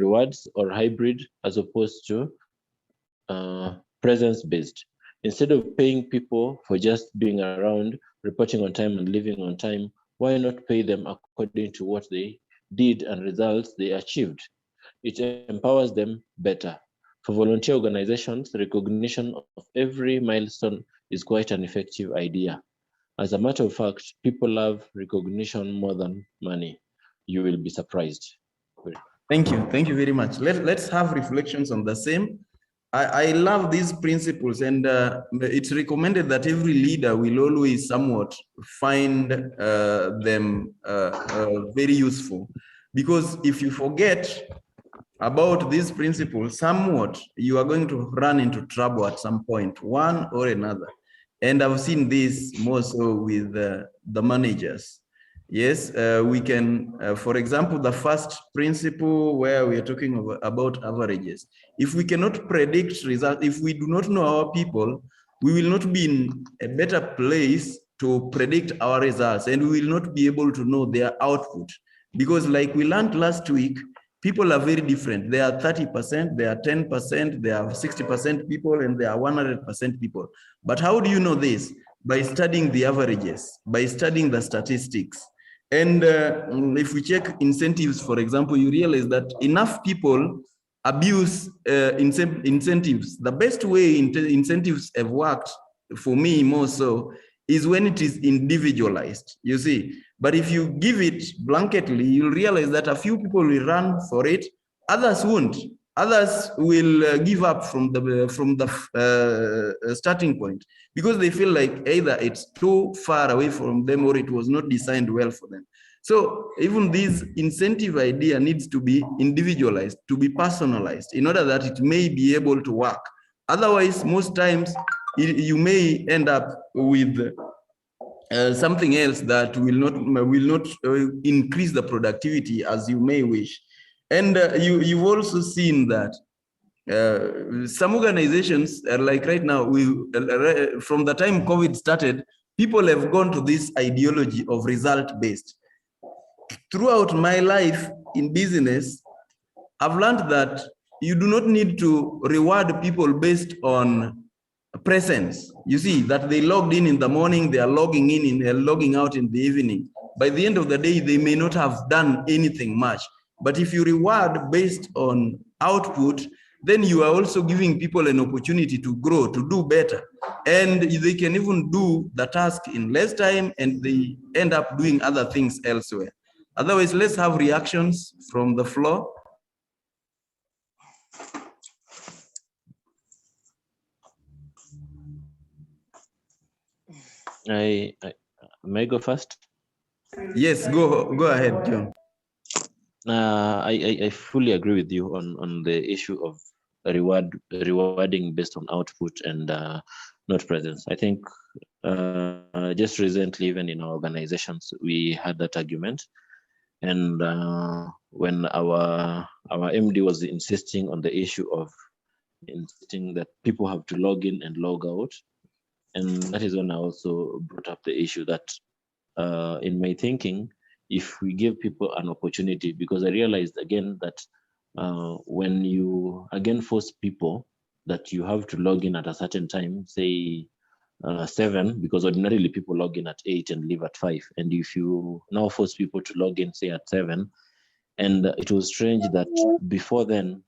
rewards or hybrid as opposed to presence-based. Instead of paying people for just being around, reporting on time and leaving on time, why not pay them according to what they did and results they achieved? It empowers them better. For volunteer organizations, recognition of every milestone is quite an effective idea. As a matter of fact, people love recognition more than money. You will be surprised. Thank you. Thank you very much. Let's have reflections on the same. I love these principles, and it's recommended that every leader will always somewhat find them very useful. Because if you forget about these principles, somewhat you are going to run into trouble at some point, one or another. And I've seen this more so with the managers. Yes, we can, for example, the first principle where we are talking about averages. If we cannot predict results, if we do not know our people, we will not be in a better place to predict our results, and we will not be able to know their output. Because like we learned last week, people are very different. They are 30%, they are 10%, they are 60% people, and they are 100% people. But how do you know this? By studying the averages, by studying the statistics. And if we check incentives, for example, you realize that enough people abuse incentives. The best way incentives have worked for me more so is when it is individualized, you see. But if you give it blanketly, you'll realize that a few people will run for it, others won't. Others will give up from the starting point because they feel like either it's too far away from them or it was not designed well for them. So even this incentive idea needs to be individualized, to be personalized in order that it may be able to work. Otherwise, most times you may end up with something else that will not increase the productivity as you may wish. And you've also seen that some organizations, like right now, from the time COVID started, people have gone to this ideology of result-based. Throughout my life in business, I've learned that you do not need to reward people based on presence. You see that they logged in the morning, they are logging in and logging out in the evening. By the end of the day, they may not have done anything much. But if you reward based on output, then you are also giving people an opportunity to grow, to do better. And they can even do the task in less time and they end up doing other things elsewhere. Otherwise, let's have reactions from the floor. May I go first? Yes, go ahead, John. I fully agree with you on the issue of rewarding based on output and not presence. I think just recently, even in our organizations, we had that argument. And when our MD was insisting on the issue of insisting that people have to log in and log out, and that is when I also brought up the issue that in my thinking, if we give people an opportunity, because I realized again that when you again force people that you have to log in at a certain time, say 7, because ordinarily people log in at 8 and leave at 5. And if you now force people to log in, say at 7, and it was strange that before then,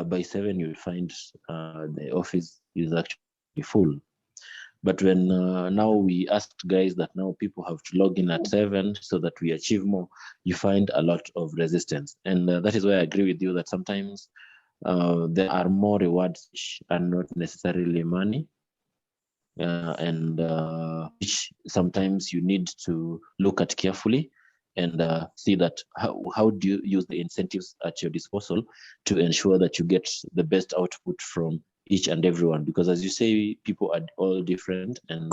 by 7, you'll find the office is actually full. But when now we asked guys that now people have to log in at 7 so that we achieve more, you find a lot of resistance. And that is why I agree with you that sometimes there are more rewards which are not necessarily money. And which sometimes you need to look at carefully and see that how do you use the incentives at your disposal to ensure that you get the best output from each and everyone, because as you say, people are all different, and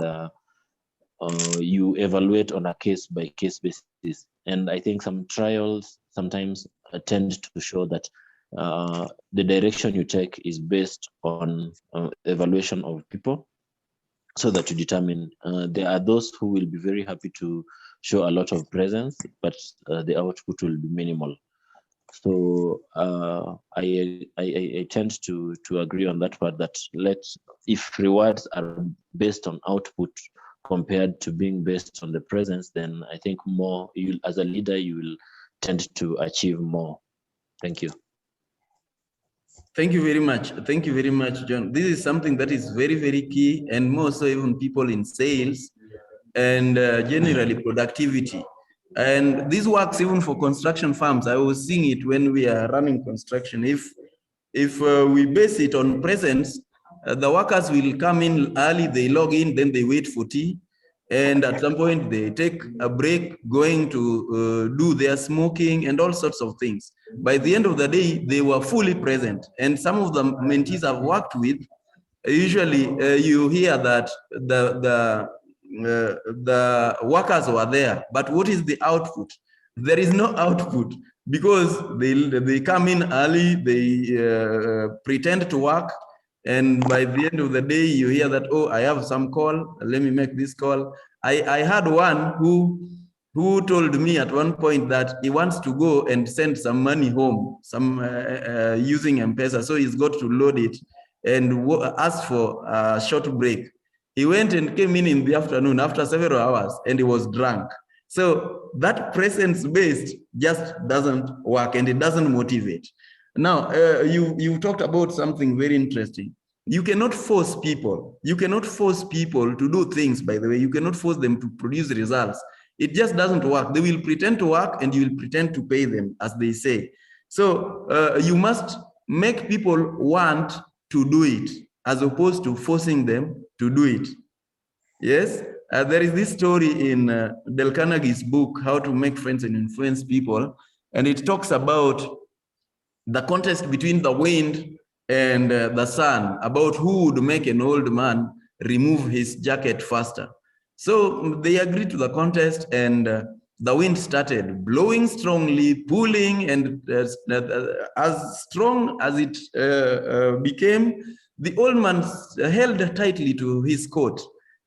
you evaluate on a case-by-case basis. And I think some trials sometimes tend to show that the direction you take is based on evaluation of people, so that you determine there are those who will be very happy to show a lot of presence, but the output will be minimal. So I tend to agree on that part, that if rewards are based on output compared to being based on the presence, then I think more you as a leader you will tend to achieve more. Thank you. Thank you very much. Thank you very much, John. This is something that is very, very key, and more so even people in sales and generally productivity. And this works even for construction firms. I was seeing it when we are running construction. If we base it on presence, the workers will come in early, they log in, then they wait for tea. And at some point, they take a break, going to do their smoking and all sorts of things. By the end of the day, they were fully present. And some of the mentees I've worked with, usually you hear that the workers were there, but what is the output? There is no output, because they come in early, they pretend to work, and by the end of the day you hear that, oh, I have some call, let me make this call. I had one who told me at one point that he wants to go and send some money home, some using M-Pesa, so he's got to load it and asked for a short break. He went and came in the afternoon after several hours, and he was drunk. So that presence-based just doesn't work, and it doesn't motivate. Now, you talked about something very interesting. You cannot force people. You cannot force people to do things, by the way. You cannot force them to produce results. It just doesn't work. They will pretend to work, and you will pretend to pay them, as they say. So you must make people want to do it, as opposed to forcing them to do it. Yes, there is this story in Del Carnegie's book, How to Make Friends and Influence People, and it talks about the contest between the wind and the sun, about who would make an old man remove his jacket faster. So they agreed to the contest, and the wind started blowing strongly, pulling, and as strong as it became, the old man held tightly to his coat.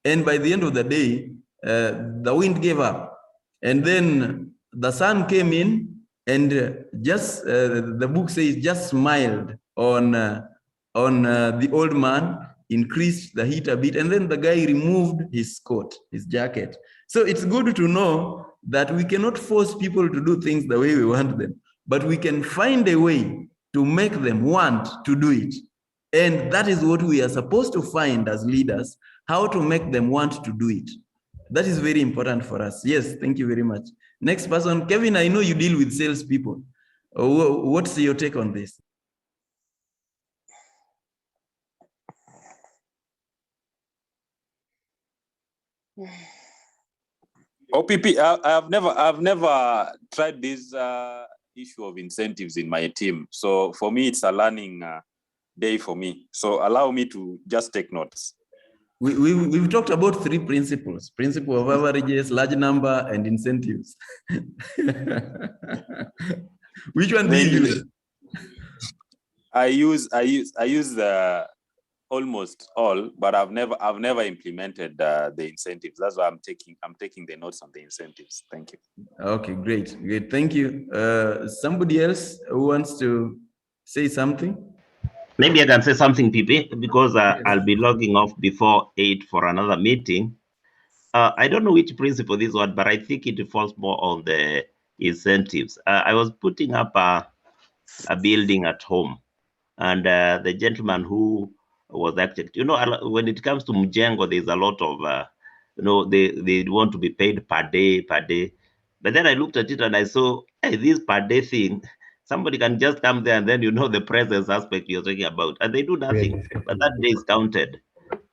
And by the end of the day, the wind gave up. And then the sun came in, and the book says, just smiled on the old man, increased the heat a bit, and then the guy removed his coat, his jacket. So it's good to know that we cannot force people to do things the way we want them, but we can find a way to make them want to do it. And that is what we are supposed to find as leaders, how to make them want to do it. That is very important for us. Yes, thank you very much. Next person, Kevin, I know you deal with salespeople. What's your take on this? OPP, I've never tried this issue of incentives in my team. So for me, it's a learning day for me. So allow me to just take notes. We've talked about three principles: principle of averages, large number, and incentives. Which one do you use? I use the almost all, but I've never implemented the incentives. That's why I'm taking the notes on the incentives. Thank you. Okay, great. Thank you. Somebody else who wants to say something? Maybe I can say something, PP, because I'll be logging off before 8 for another meeting. I don't know which principle this one, but I think it falls more on the incentives. I was putting up a building at home, and the gentleman who was actually, when it comes to Mjengo, there's a lot of, they want to be paid per day. But then I looked at it and I saw, hey, this per day thing, somebody can just come there and then the presence aspect you're talking about, and they do nothing, but that day is counted.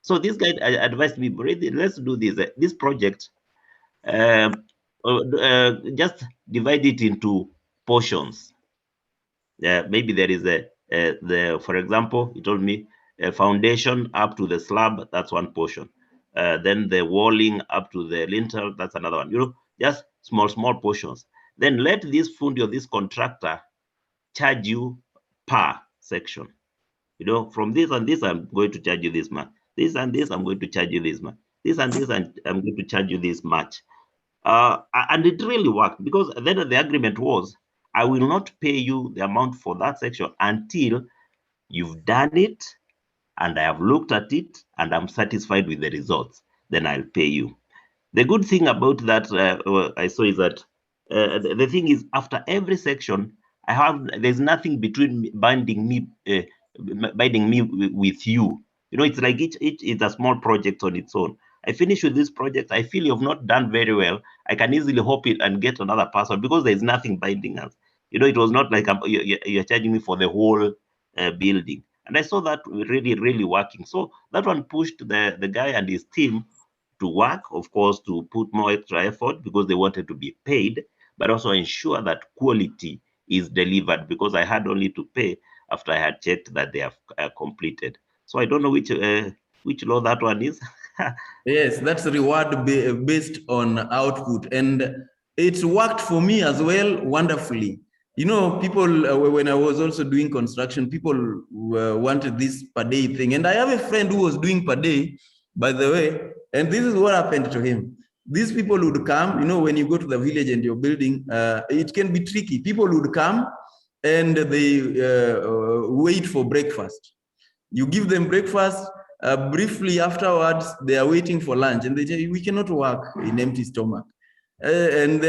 So this guy advised me, let's do this project, just divide it into portions. Maybe there is for example, he told me a foundation up to the slab, that's one portion. Then the walling up to the lintel, that's another one. Just small portions. Then let this fundi or this contractor charge you per section. From this and this, I'm going to charge you this much. This and this, I'm going to charge you this much. This and this, and I'm going to charge you this much. And it really worked, because then the agreement was I will not pay you the amount for that section until you've done it and I have looked at it and I'm satisfied with the results. Then I'll pay you. The good thing about that I saw is that the thing is, after every section, there's nothing binding me with you. You know, it's like each is a small project on its own. I finish with this project. I feel you've not done very well. I can easily hop it and get another person because there's nothing binding us. You know, it was not like you're charging me for the whole building. And I saw that really, really working. So that one pushed the guy and his team to work, of course, to put more extra effort because they wanted to be paid, but also ensure that quality is delivered because I had only to pay after I had checked that they have completed. So I don't know which law that one is. Yes, that's reward based on output, and it's worked for me as well wonderfully. You know, people, when I was also doing construction, people wanted this per day thing. And I have a friend who was doing per day, by the way, and this is what happened to him. These people would come, you know, when you go to the village and you're building, it can be tricky. People would come and they wait for breakfast. You give them breakfast, briefly afterwards, they are waiting for lunch and they say, we cannot work in empty stomach. And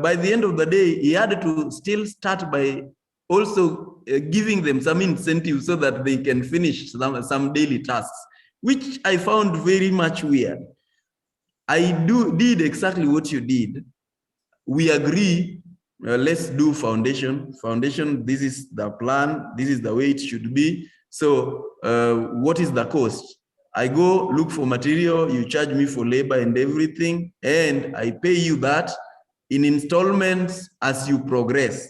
by the end of the day, he had to still start by also giving them some incentives so that they can finish some daily tasks, which I found very much weird. I did exactly what you did. We agree, let's do foundation. Foundation, this is the plan, this is the way it should be. So what is the cost? I go look for material, you charge me for labor and everything, and I pay you that in installments as you progress,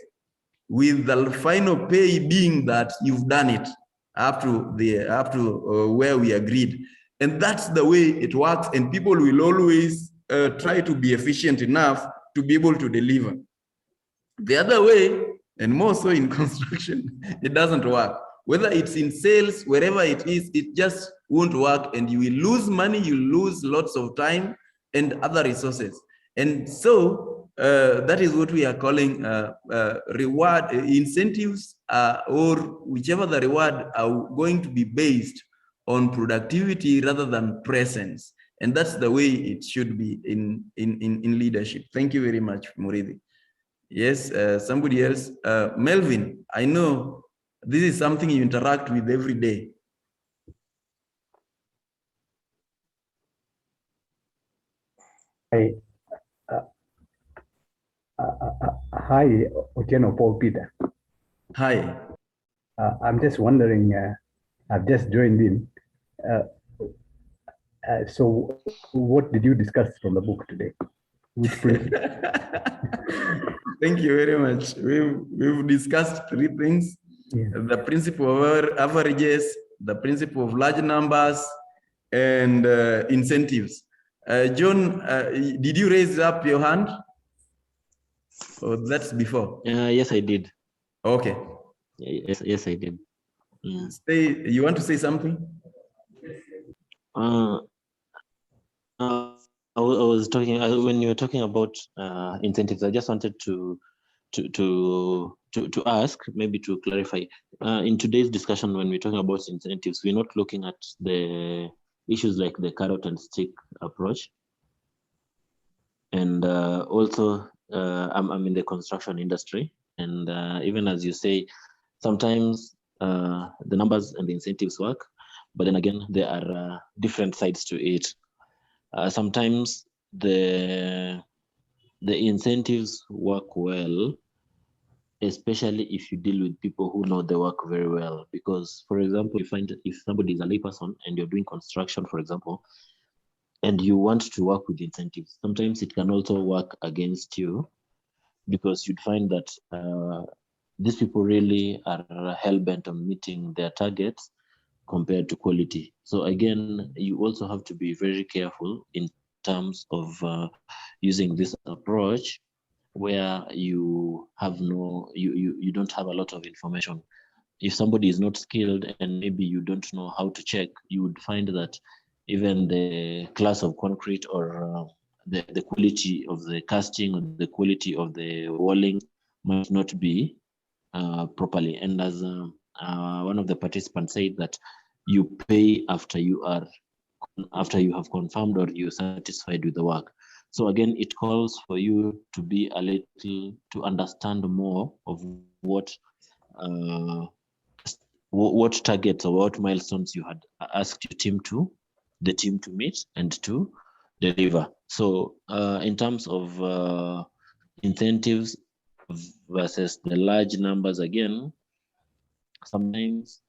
with the final pay being that you've done it up to where we agreed. And that's the way it works, and people will always try to be efficient enough to be able to deliver. The other way, and more so in construction, it doesn't work. Whether it's in sales, wherever it is, it just won't work, and you will lose money, you lose lots of time and other resources. And so that is what we are calling reward incentives, or whichever the reward are going to be based on productivity rather than presence. And that's the way it should be in leadership. Thank you very much, Murithi. Yes, somebody else. Melvin, I know this is something you interact with every day. Hi, Otieno, Paul Peter. Hi. I'm just wondering, I've just joined in. So what did you discuss from the book today? Which principle? Thank you very much. We've discussed three things. Yeah. The principle of averages, the principle of large numbers, and incentives. John, did you raise up your hand? Oh, that's before. Yes, I did. Okay. Yes, I did. Yeah. You want to say something? I was talking when you were talking about incentives. I just wanted to ask, maybe to clarify. In today's discussion, when we're talking about incentives, we're not looking at the issues like the carrot and stick approach. And also, I'm in the construction industry, and even as you say, sometimes the numbers and the incentives work, but then again, there are different sides to it. Sometimes the incentives work well, especially if you deal with people who know the work very well. Because, for example, you find if somebody is a layperson and you're doing construction, for example, and you want to work with incentives, sometimes it can also work against you, because you'd find that these people really are hell-bent on meeting their targets compared to quality. So again, you also have to be very careful in terms of using this approach where you have you don't have a lot of information. If somebody is not skilled and maybe you don't know how to check, you would find that even the class of concrete or the quality of the casting or the quality of the walling might not be properly. And as one of the participants said, that you pay after you have confirmed or you're satisfied with the work. So again, it calls for you to be to understand more of what targets or what milestones you had asked the team to meet and to deliver. So in terms of incentives versus the large numbers, again, sometimes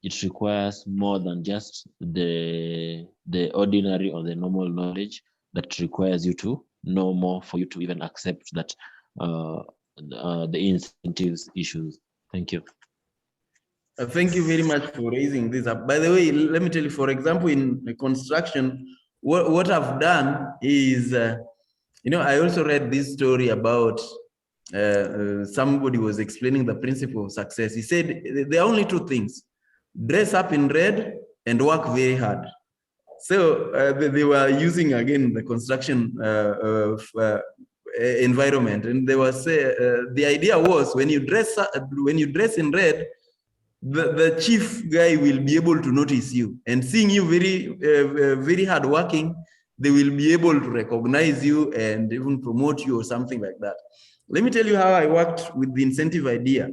it requires more than just the ordinary or the normal knowledge that requires you to know more for you to even accept that the incentives issues. Thank you. Thank you very much for raising this up. By the way, let me tell you, for example, in construction, what I've done is, I also read this story about somebody was explaining the principle of success. He said there are only two things: dress up in red and work very hard. So they were using again the construction environment, and they were the idea was when you dress in red, the chief guy will be able to notice you, and seeing you very hard working, they will be able to recognize you and even promote you or something like that. Let me tell you how I worked with the incentive idea.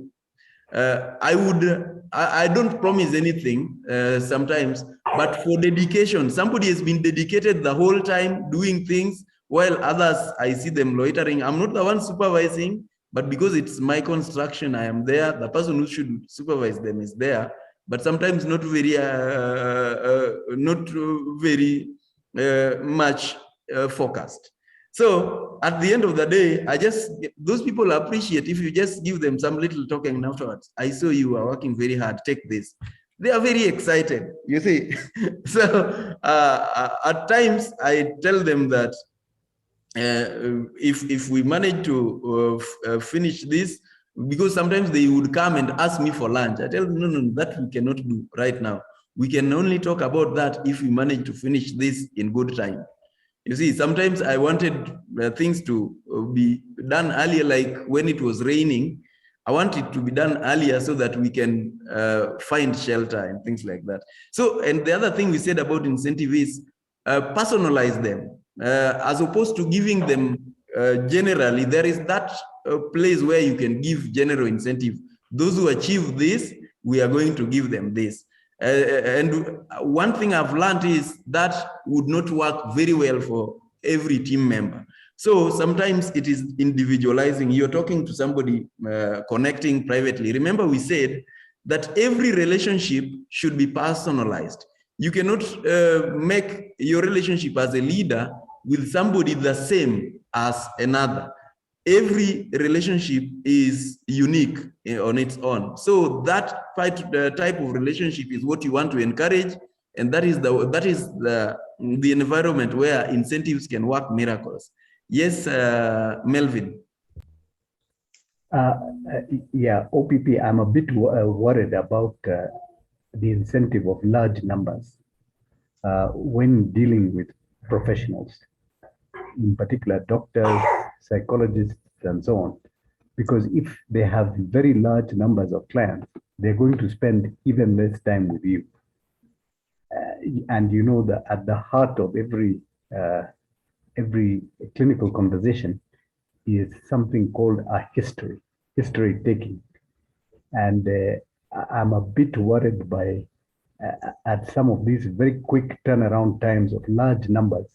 I don't promise anything sometimes, but for dedication, somebody has been dedicated the whole time doing things, while others, I see them loitering. I'm not the one supervising, but because it's my construction, I am there. The person who should supervise them is there, but sometimes not very much focused. So at the end of the day, those people appreciate if you just give them some little token afterwards. I saw you are working very hard, take this. They are very excited, you see. So at times I tell them that if we manage to finish this, because sometimes they would come and ask me for lunch. I tell them, no, that we cannot do right now. We can only talk about that if we manage to finish this in good time. You see, sometimes I wanted things to be done earlier, like when it was raining, I want it to be done earlier so that we can find shelter and things like that. So, and the other thing we said about incentive is personalize them. As opposed to giving them generally, there is that place where you can give general incentive. Those who achieve this, we are going to give them this. And one thing I've learned is that would not work very well for every team member. So sometimes it is individualizing. You're talking to somebody, connecting privately. Remember, we said that every relationship should be personalized. You cannot make your relationship as a leader with somebody the same as another. Every relationship is unique on its own. So that type of relationship is what you want to encourage, and that is the environment where incentives can work miracles. Yes, Melvin. Yeah, OPP, I'm a bit worried about the incentive of large numbers when dealing with professionals, in particular doctors, psychologists, and so on. Because if they have very large numbers of clients, they're going to spend even less time with you. And you know that at the heart of every clinical conversation is something called a history taking. And I'm a bit worried by at some of these very quick turnaround times of large numbers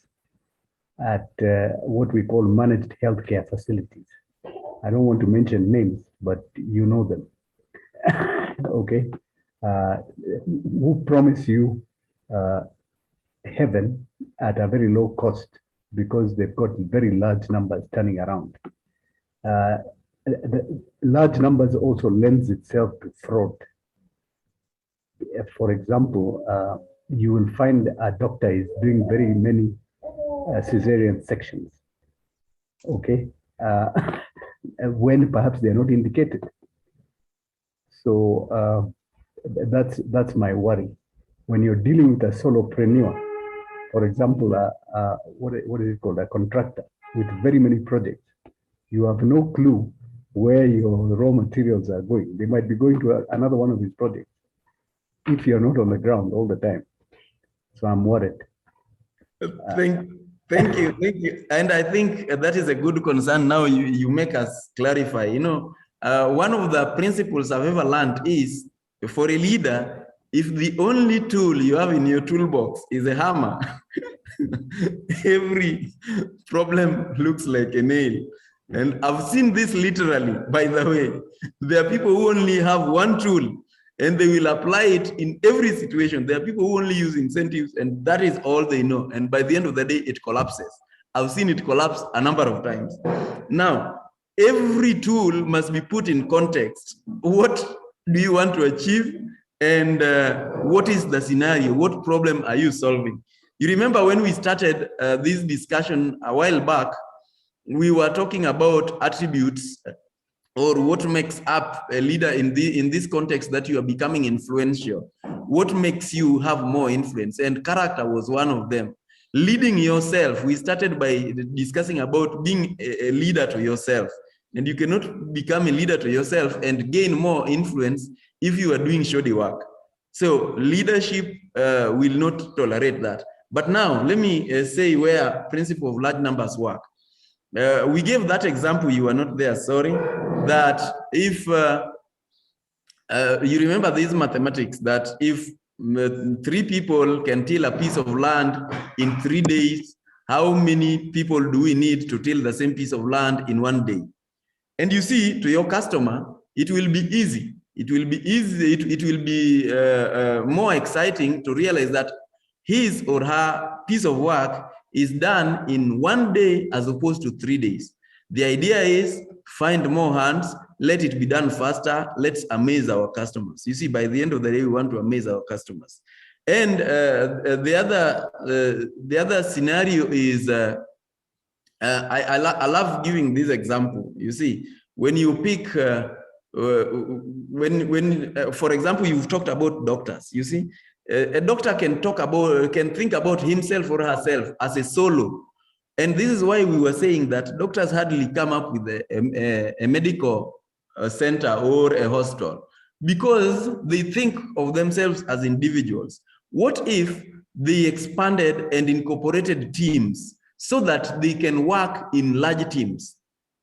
at what we call managed healthcare facilities. I don't want to mention names, but you know them. Okay. Who promise you heaven at a very low cost because they've got very large numbers turning around. The large numbers also lends itself to fraud. For example, you will find a doctor is doing very many cesarean sections, okay, when perhaps they're not indicated. So that's my worry. When you're dealing with a solopreneur, for example, what is it called, a contractor with very many projects, you have no clue where your raw materials are going. They might be going to another one of these projects if you're not on the ground all the time. So I'm worried. Thank you. And I think that is a good concern. Now you make us clarify. You know, one of the principles I've ever learned is for a leader, if the only tool you have in your toolbox is a hammer, every problem looks like a nail. And I've seen this literally, by the way. There are people who only have one tool and they will apply it in every situation. There are people who only use incentives and that is all they know. And by the end of the day, it collapses. I've seen it collapse a number of times. Now, every tool must be put in context. What do you want to achieve? And what is the scenario? What problem are you solving? You remember when we started this discussion a while back, we were talking about attributes or what makes up a leader in this context that you are becoming influential. What makes you have more influence? And character was one of them. Leading yourself, we started by discussing about being a leader to yourself. And you cannot become a leader to yourself and gain more influence if you are doing shoddy work. So leadership will not tolerate that. But now let me say where principle of large numbers work. We gave that example, you were not there, sorry, that if you remember these mathematics, that if 3 people can till a piece of land in 3 days, how many people do we need to till the same piece of land in 1 day? And you see, to your customer, it will be easy. It will be easy. It will be more exciting to realize that his or her piece of work is done in 1 day as opposed to 3 days. The idea is find more hands, let it be done faster, let's amaze our customers. You see, by the end of the day, we want to amaze our customers. And the other scenario is, I love giving this example. You see, when you pick, for example, you've talked about doctors, you see, a doctor can think about himself or herself as a solo. And this is why we were saying that doctors hardly come up with a medical center or a hospital, because they think of themselves as individuals. What if they expanded and incorporated teams so that they can work in large teams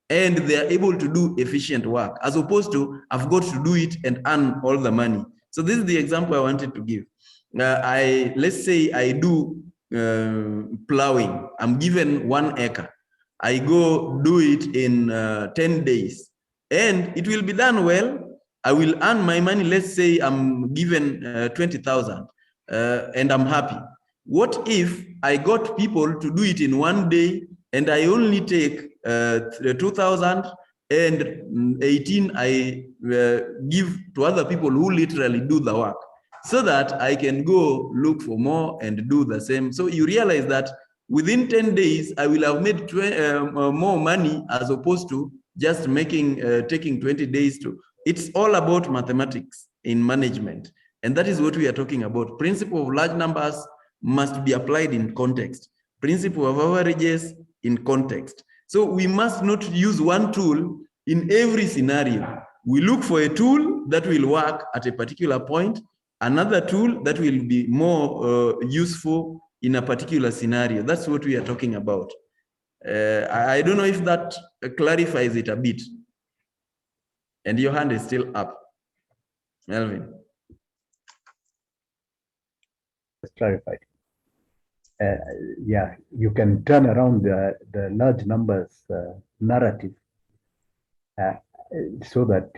and they are able to do efficient work, as opposed to I've got to do it and earn all the money? So this is the example I wanted to give. Let's say I do plowing. I'm given 1 acre. I go do it in 10 days and it will be done well. I will earn my money. Let's say I'm given 20,000 and I'm happy. What if I got people to do it in 1 day and I only take 2,000 and 18 I give to other people who literally do the work, so that I can go look for more and do the same? So you realize that within 10 days, I will have made more money as opposed to just taking 20 days to. It's all about mathematics in management. And that is what we are talking about. Principle of large numbers must be applied in context. Principle of averages in context. So we must not use one tool in every scenario. We look for a tool that will work at a particular point, another tool that will be more useful in a particular scenario. That's what we are talking about. I don't know if that clarifies it a bit. And your hand is still up, Melvin. It's clarified. Yeah, you can turn around the large numbers narrative so that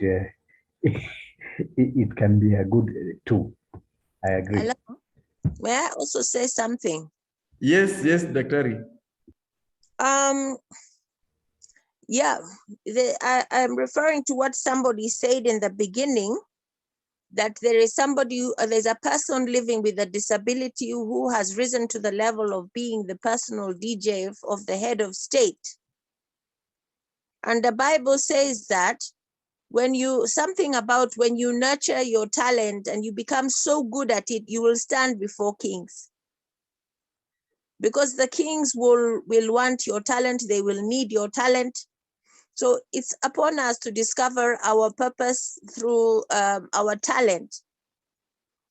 it can be a good tool. I agree. Hello? May I also say something? Yes, Dr. Yeah, I'm referring to what somebody said in the beginning, that there is there's a person living with a disability who has risen to the level of being the personal DJ of the head of state. And the Bible says that when you nurture your talent and you become so good at it, you will stand before kings. Because the kings will want your talent, they will need your talent. So it's upon us to discover our purpose through our talent.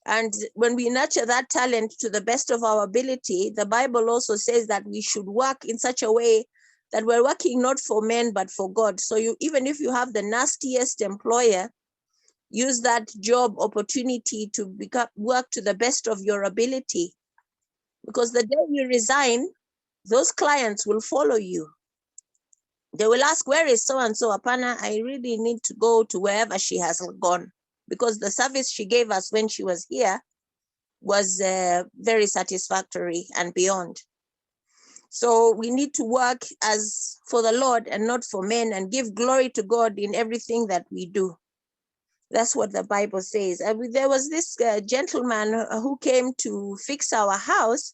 And when we nurture that talent to the best of our ability, the Bible also says that we should work in such a way that we're working not for men, but for God. So even if you have the nastiest employer, use that job opportunity to work to the best of your ability. Because the day you resign, those clients will follow you. They will ask, where is so-and-so? Apana, I really need to go to wherever she has gone, because the service she gave us when she was here was very satisfactory and beyond. So we need to work as for the Lord and not for men, and give glory to God in everything that we do. That's what the Bible says. There was this gentleman who came to fix our house,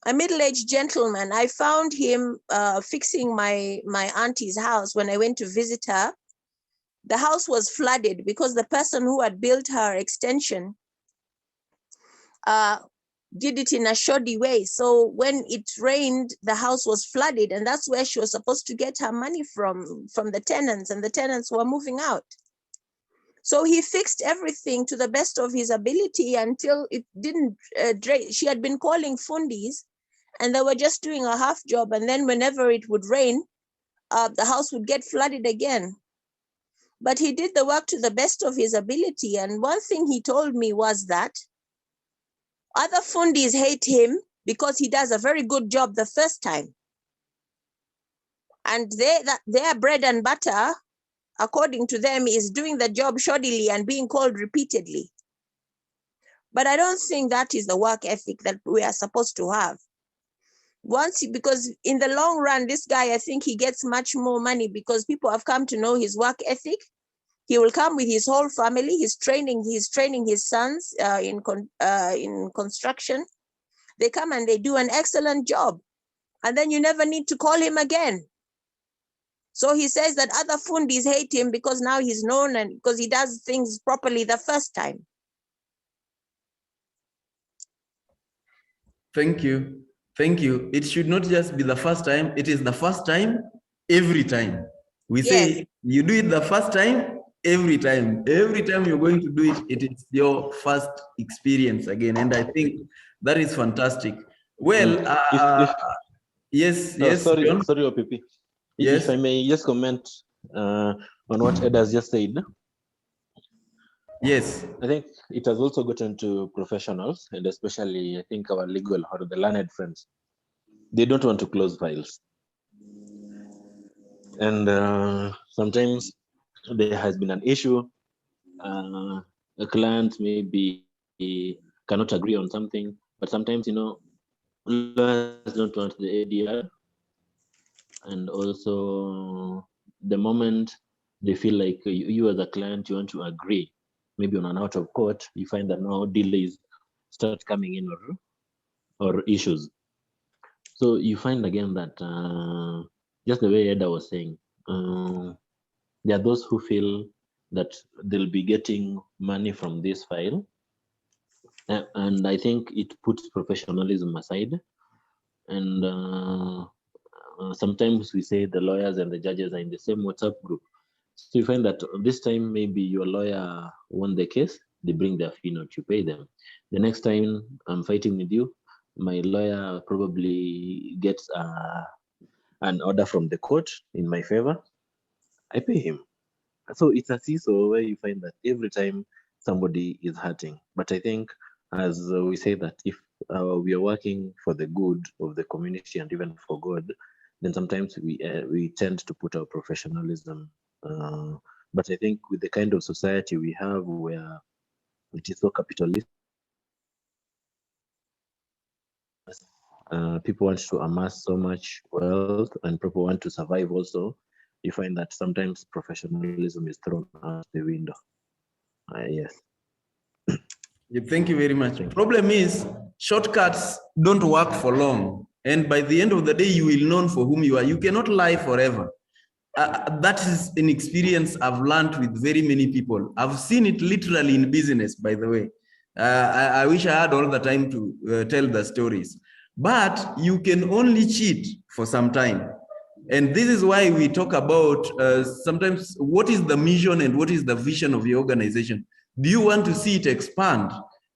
a middle-aged gentleman. I found him fixing my auntie's house when I went to visit her. The house was flooded because the person who had built her extension did it in a shoddy way. So when it rained, the house was flooded, and that's where she was supposed to get her money from the tenants, and the tenants were moving out. So he fixed everything to the best of his ability until it didn't drain. She had been calling fundis, and they were just doing a half job. And then whenever it would rain, the house would get flooded again. But he did the work to the best of his ability. And one thing he told me was that other fundis hate him because he does a very good job the first time. And their bread and butter, according to them, is doing the job shoddily and being called repeatedly. But I don't think that is the work ethic that we are supposed to have. Because in the long run, this guy, I think he gets much more money because people have come to know his work ethic. He will come with his whole family. He's training his sons in construction. They come and they do an excellent job. And then you never need to call him again. So he says that other fundis hate him because now he's known and because he does things properly the first time. Thank you. Thank you. It should not just be the first time. It is the first time, every time. We say you do it the first time, every time. Every time you're going to do it, it is your first experience again. And I think that is fantastic. Well, yes. Sorry, John? sorry, OPP. Yes. If I may just comment on what Ed has just said. Yes. I think it has also gotten to professionals, and especially I think our legal or the learned friends. They don't want to close files. And sometimes there has been an issue. A client maybe cannot agree on something, but sometimes, lawyers don't want the ADR. And also the moment they feel like you as a client, you want to agree, maybe on an out of court, you find that now delays start coming in or issues. So you find again that just the way Eda was saying, there are those who feel that they'll be getting money from this file. And I think it puts professionalism aside. And sometimes we say the lawyers and the judges are in the same WhatsApp group. So you find that this time maybe your lawyer won the case, they bring their fee note, you pay them. The next time I'm fighting with you, my lawyer probably gets an order from the court in my favor, I pay him. So it's a seesaw where you find that every time somebody is hurting. But I think, as we say, that if we are working for the good of the community and even for God, then sometimes we tend to put our professionalism. But I think with the kind of society we have, where it is so capitalist, people want to amass so much wealth, and people want to survive also, you find that sometimes professionalism is thrown out the window. Yes. Thank you very much. Problem is, shortcuts don't work for long. And by the end of the day, you will know for whom you are. You cannot lie forever. That is an experience I've learned with very many people. I've seen it literally in business, by the way. I wish I had all the time to tell the stories. But you can only cheat for some time. And this is why we talk about sometimes what is the mission and what is the vision of your organization. Do you want to see it expand?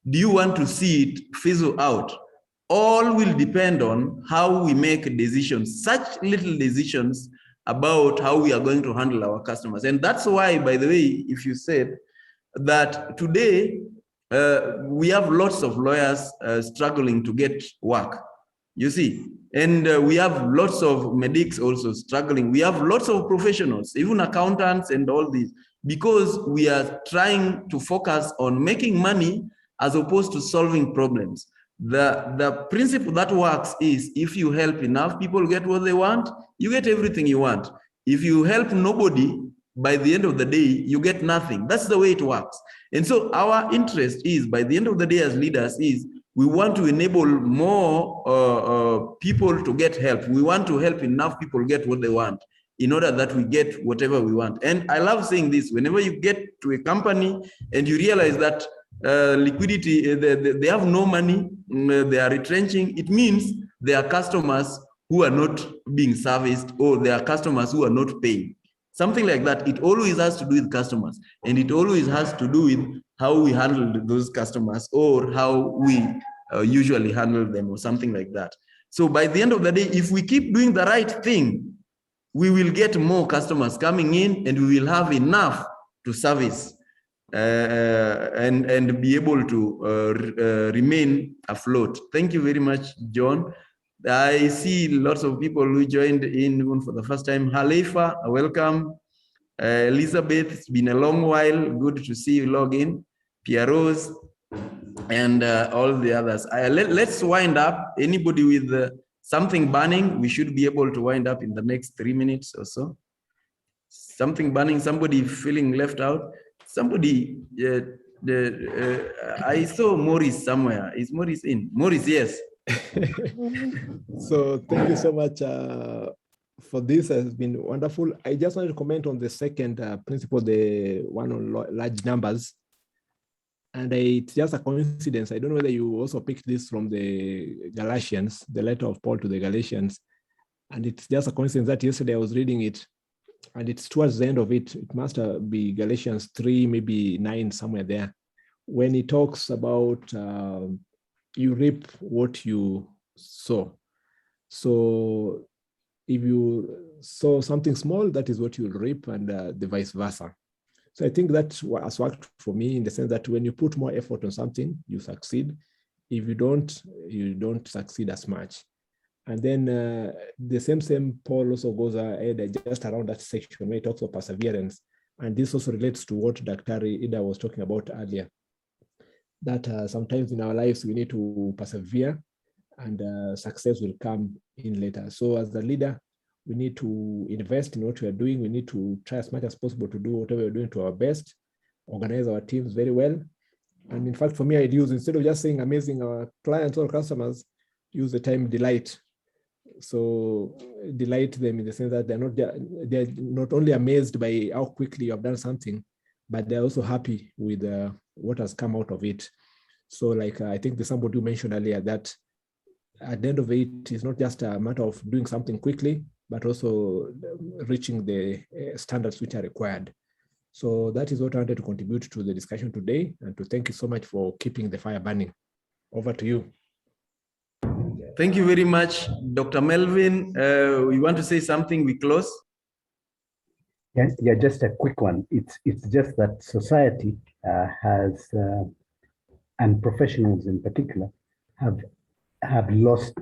Do you want to see it fizzle out? All will depend on how we make decisions, such little decisions about how we are going to handle our customers. And that's why, by the way, if you said that today, we have lots of lawyers struggling to get work, you see, and we have lots of medics also struggling. We have lots of professionals, even accountants and all these, because we are trying to focus on making money as opposed to solving problems. The principle that works is if you help enough people get what they want, you get everything you want. If you help nobody, by the end of the day, you get nothing. That's the way it works. And so our interest is, by the end of the day as leaders, is we want to enable more people to get help. We want to help enough people get what they want in order that we get whatever we want. And I love saying this, whenever you get to a company and you realize that liquidity, they have no money, they are retrenching, it means there are customers who are not being serviced, or there are customers who are not paying. Something like that. It always has to do with customers, and it always has to do with how we handle those customers, or how we usually handle them, or something like that. So by the end of the day, if we keep doing the right thing, we will get more customers coming in, and we will have enough to service and be able to remain afloat. Thank you very much, John. I see lots of people who joined in even for the first time. Halifa, welcome. Elizabeth, it's been a long while. Good to see you log in. Pierre Rose, and all the others. Let's wind up. Anybody with something burning, we should be able to wind up in the next 3 minutes or so. Something burning, somebody feeling left out. Somebody, I saw Maurice somewhere. Is Maurice in? Maurice, yes. So thank you so much for this. Has been wonderful. I just wanted to comment on the second principle, the one on large numbers. And it's just a coincidence. I don't know whether you also picked this from the Galatians, the letter of Paul to the Galatians. And it's just a coincidence that yesterday I was reading it, and it's towards the end of it. It must be Galatians 3, maybe 9, somewhere there, when he talks about you reap what you sow. So if you sow something small, that is what you'll reap, and the vice versa. So I think that has worked for me, in the sense that when you put more effort on something, you succeed. If you don't succeed as much. And then the same Paul also goes ahead just around that section where he talks of perseverance. And this also relates to what Dr. Ida was talking about earlier, that sometimes in our lives we need to persevere, and success will come in later. So as the leader, we need to invest in what we are doing. We need to try as much as possible to do whatever we're doing to our best, organize our teams very well. And in fact, for me, I'd use, instead of just saying amazing our clients or customers, use the term delight. So delight them in the sense that they're not only amazed by how quickly you have done something, but they're also happy with what has come out of it. So like I think somebody mentioned earlier that at the end of it, it's not just a matter of doing something quickly, but also reaching the standards which are required. So that is what I wanted to contribute to the discussion today, and to thank you so much for keeping the fire burning. Over to you. Thank you very much, Dr. Melvin. You want to say something? We close. Yeah, just a quick one. It's just that society has, and professionals in particular, have lost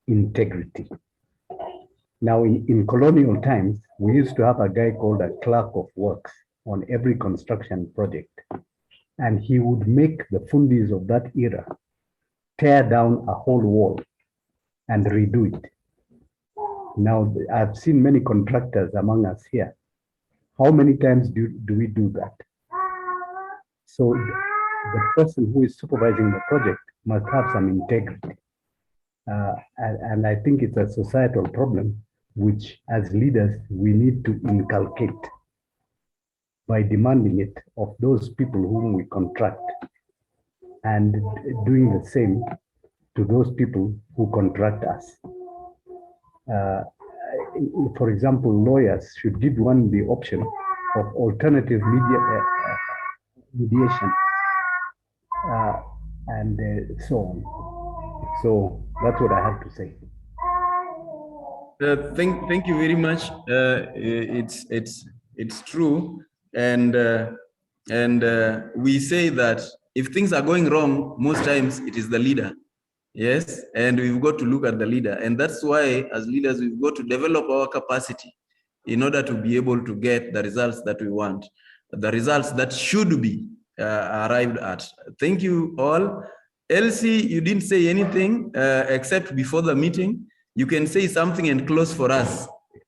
integrity. Now, in colonial times, we used to have a guy called a clerk of works on every construction project, and he would make the fundis of that era tear down a whole wall and redo it. Now, I've seen many contractors among us here. How many times do we do that? So the person who is supervising the project must have some integrity. And I think it's a societal problem, which as leaders, we need to inculcate by demanding it of those people whom we contract, and doing the same to those people who contract us. for example, lawyers should give one the option of alternative mediation, and so on. So that's what I have to say. Thank you very much. It's true, and we say that if things are going wrong, most times it is the leader. Yes, and we've got to look at the leader, and that's why as leaders we've got to develop our capacity in order to be able to get the results that we want, the results that should be arrived at. Thank you all. Elsie, you didn't say anything except before the meeting. You can say something and close for us.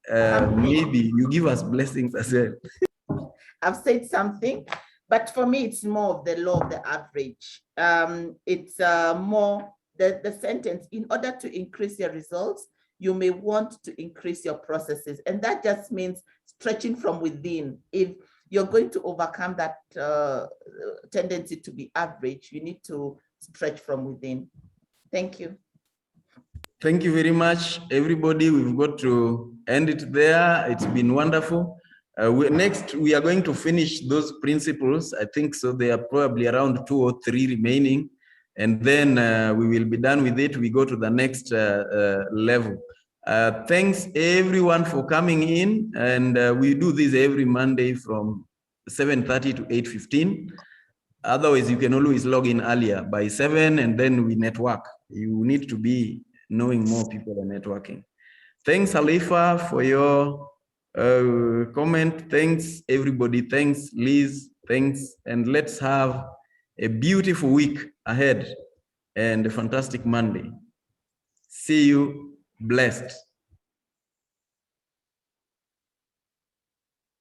Maybe you give us blessings as well. I've said something, but for me, it's more of the law of the average. It's more the sentence, in order to increase your results, you may want to increase your processes. And that just means stretching from within. If you're going to overcome that tendency to be average, you need to stretch from within. Thank you. Thank you very much, everybody. We've got to end it there. It's been wonderful. Next, we are going to finish those principles. I think so. They are probably around 2 or 3 remaining. And then we will be done with it. We go to the next level. Thanks everyone for coming in. And we do this every Monday from 7:30 to 8:15. Otherwise, you can always log in earlier by 7 and then we network. You need to be knowing more people and networking. Thanks, Halifa, for your comment. Thanks, everybody. Thanks, Liz. Thanks. And let's have a beautiful week ahead and a fantastic Monday. See you. Blessed.